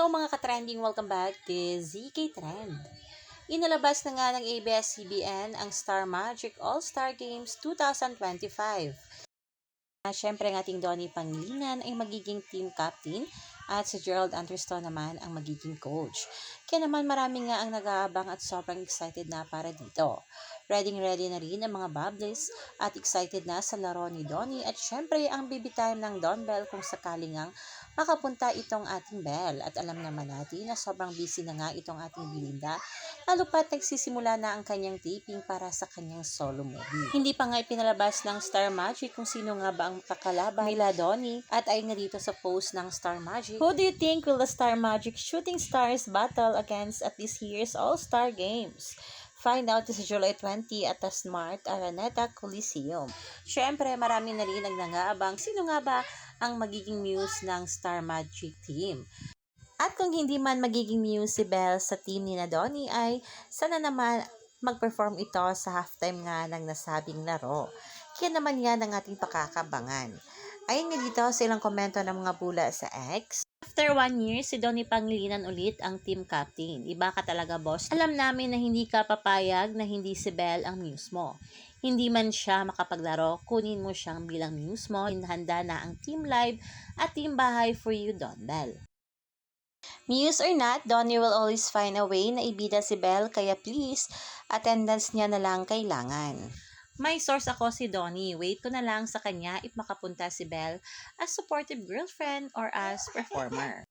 Hello mga ka-trending, welcome back to ZK Trend. Inalabas na nga ng ABS-CBN ang Star Magic All-Star Games 2025. Siyempre ang ating Donnie Pangilinan ay magiging team captain at si Gerald Anderson naman ang magiging coach. Kaya naman marami nga ang nag-aabang at sobrang excited na para dito. Ready na rin ang mga Bubblies at excited na sa laro ni Donnie at syempre ang baby time ng Don Bell kung sakaling ang makapunta itong ating Bell. At alam naman natin na sobrang busy na nga itong ating Belinda, lalo pat nagsisimula na ang kanyang taping para sa kanyang solo movie. Hindi pa nga ipinalabas ng Star Magic kung sino nga ba ang kakalaban nila Donnie at ay nga dito sa post ng Star Magic. Who do you think will the Star Magic Shooting Stars battle against at this year's All-Star Games? Find out this July 20 at the Smart Araneta Coliseum. Siyempre, marami na rin nagngangaabang sino nga ba ang magiging muse ng Star Magic team. At kung hindi man magiging muse si Belle sa team ni Donnie ay sana naman mag-perform ito sa halftime nga ng nasabing laro. Kaya naman yan ang ating pakakabangan. Ayun nga dito sa ilang komento ng mga bula sa X. After 1 year, si Donnie Pangilinan ulit ang team captain. Iba ka talaga, boss. Alam namin na hindi ka papayag na hindi si Belle ang muse mo. Hindi man siya makapaglaro, kunin mo siyang bilang muse mo. Handa na ang team live at team bahay for you, Don Bell. Muse or not, Donnie will always find a way na ibida si Belle, kaya please, attendance niya na lang kailangan. May source ako si Donnie. Wait ko na lang sa kanya if makapunta si Belle as supportive girlfriend or as performer.